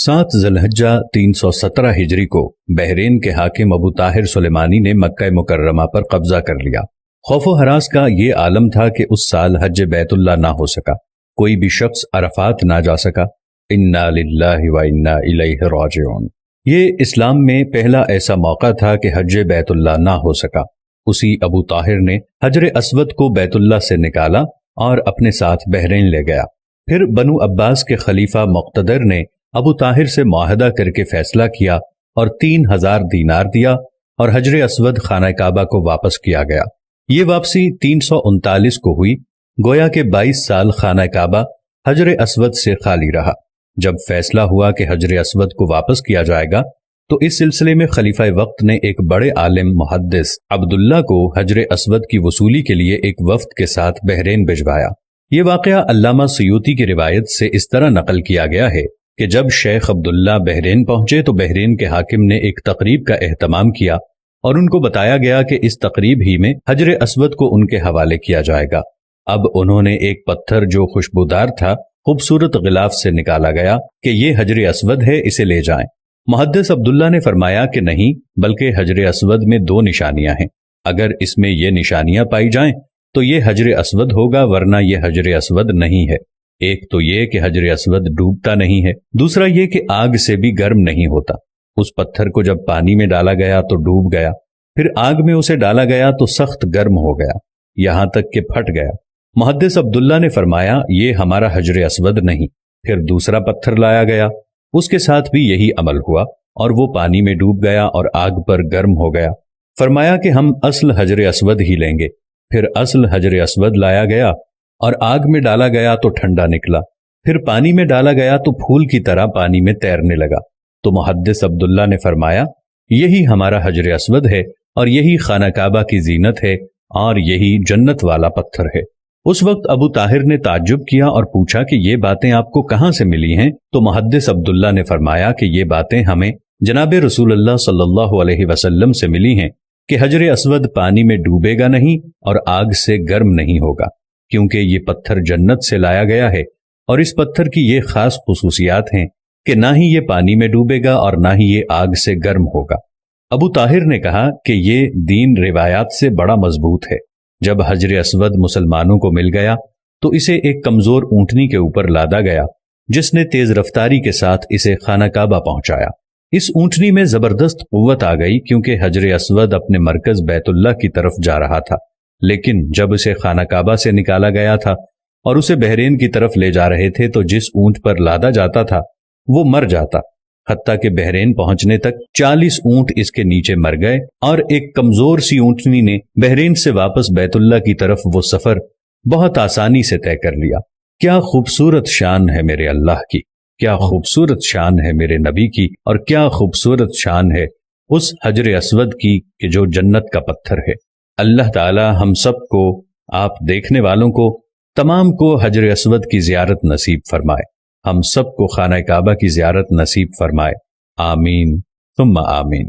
7 ذوالحجہ 317 ہجری کو بحرین کے حاکم ابو طاہر سلیمانی نے مکہ مکرمہ پر قبضہ کر لیا۔ خوف و ہراس کا یہ عالم تھا کہ اس سال حج بیت اللہ نہ ہو سکا، کوئی بھی شخص عرفات نہ جا سکا۔ انا للہ و انا الیہ راجعون۔ یہ اسلام میں پہلا ایسا موقع تھا کہ حج بیت اللہ نہ ہو سکا۔ اسی ابو طاہر نے حجر اسود کو بیت اللہ سے نکالا اور اپنے ساتھ بحرین لے گیا۔ پھر بنو عباس کے خلیفہ مقتدر نے ابو طاہر سے معاہدہ کر کے فیصلہ کیا اور 3000 دینار دیا اور حجر اسود خانہ کعبہ کو واپس کیا گیا۔ یہ واپسی 339 کو ہوئی، گویا کہ 22 سال خانہ کعبہ حجر اسود سے خالی رہا۔ جب فیصلہ ہوا کہ حجر اسود کو واپس کیا جائے گا تو اس سلسلے میں خلیفہ وقت نے ایک بڑے عالم محدث عبداللہ کو حجر اسود کی وصولی کے لیے ایک وفد کے ساتھ بحرین بھجوایا۔ یہ واقعہ علامہ سیوطی کی روایت سے اس طرح نقل کیا گیا ہے کہ جب شیخ عبداللہ بحرین پہنچے تو بحرین کے حاکم نے ایک تقریب کا اہتمام کیا اور ان کو بتایا گیا کہ اس تقریب ہی میں حجر اسود کو ان کے حوالے کیا جائے گا۔ اب انہوں نے ایک پتھر جو خوشبودار تھا خوبصورت غلاف سے نکالا گیا کہ یہ حجر اسود ہے، اسے لے جائیں۔ محدث عبداللہ نے فرمایا کہ نہیں، بلکہ حجر اسود میں 2 نشانیاں ہیں، اگر اس میں یہ نشانیاں پائی جائیں تو یہ حجر اسود ہوگا، ورنہ یہ حجر اسود نہیں ہے۔ ایک تو یہ کہ حجر اسود ڈوبتا نہیں ہے، دوسرا یہ کہ آگ سے بھی گرم نہیں ہوتا۔ اس پتھر کو جب پانی میں ڈالا گیا تو ڈوب گیا، پھر آگ میں اسے ڈالا گیا تو سخت گرم ہو گیا، یہاں تک کہ پھٹ گیا۔ محدث عبداللہ نے فرمایا یہ ہمارا حجر اسود نہیں۔ پھر دوسرا پتھر لایا گیا، اس کے ساتھ بھی یہی عمل ہوا اور وہ پانی میں ڈوب گیا اور آگ پر گرم ہو گیا۔ فرمایا کہ ہم اصل حجر اسود ہی لیں گے۔ پھر اصل حجر اسود لایا گیا اور آگ میں ڈالا گیا تو ٹھنڈا نکلا، پھر پانی میں ڈالا گیا تو پھول کی طرح پانی میں تیرنے لگا۔ تو محدث عبداللہ نے فرمایا یہی ہمارا حجر اسود ہے اور یہی خانہ کعبہ کی زینت ہے اور یہی جنت والا پتھر ہے۔ اس وقت ابو طاہر نے تعجب کیا اور پوچھا کہ یہ باتیں آپ کو کہاں سے ملی ہیں؟ تو محدث عبداللہ نے فرمایا کہ یہ باتیں ہمیں جناب رسول اللہ صلی اللہ علیہ وسلم سے ملی ہیں کہ حجر اسود پانی میں ڈوبے گا نہیں اور آگ سے گرم نہیں ہوگا، کیونکہ یہ پتھر جنت سے لایا گیا ہے اور اس پتھر کی یہ خاص خصوصیات ہیں کہ نہ ہی یہ پانی میں ڈوبے گا اور نہ ہی یہ آگ سے گرم ہوگا۔ ابو طاہر نے کہا کہ یہ دین روایات سے بڑا مضبوط ہے۔ جب حجر اسود مسلمانوں کو مل گیا تو اسے ایک کمزور اونٹنی کے اوپر لادا گیا، جس نے تیز رفتاری کے ساتھ اسے خانہ کعبہ پہنچایا۔ اس اونٹنی میں زبردست قوت آ گئی کیونکہ حجر اسود اپنے مرکز بیت اللہ کی طرف جا رہا تھا، لیکن جب اسے خانہ کعبہ سے نکالا گیا تھا اور اسے بحرین کی طرف لے جا رہے تھے تو جس اونٹ پر لادا جاتا تھا وہ مر جاتا، حتیٰ کہ بحرین پہنچنے تک 40 اونٹ اس کے نیچے مر گئے اور ایک کمزور سی اونٹنی نے بحرین سے واپس بیت اللہ کی طرف وہ سفر بہت آسانی سے طے کر لیا۔ کیا خوبصورت شان ہے میرے اللہ کی، کیا خوبصورت شان ہے میرے نبی کی، اور کیا خوبصورت شان ہے اس حجر اسود کی کہ جو جنت کا پتھر ہے۔ اللہ تعالی ہم سب کو، آپ دیکھنے والوں کو، تمام کو حجر اسود کی زیارت نصیب فرمائے، ہم سب کو خانہ کعبہ کی زیارت نصیب فرمائے، آمین ثم آمین۔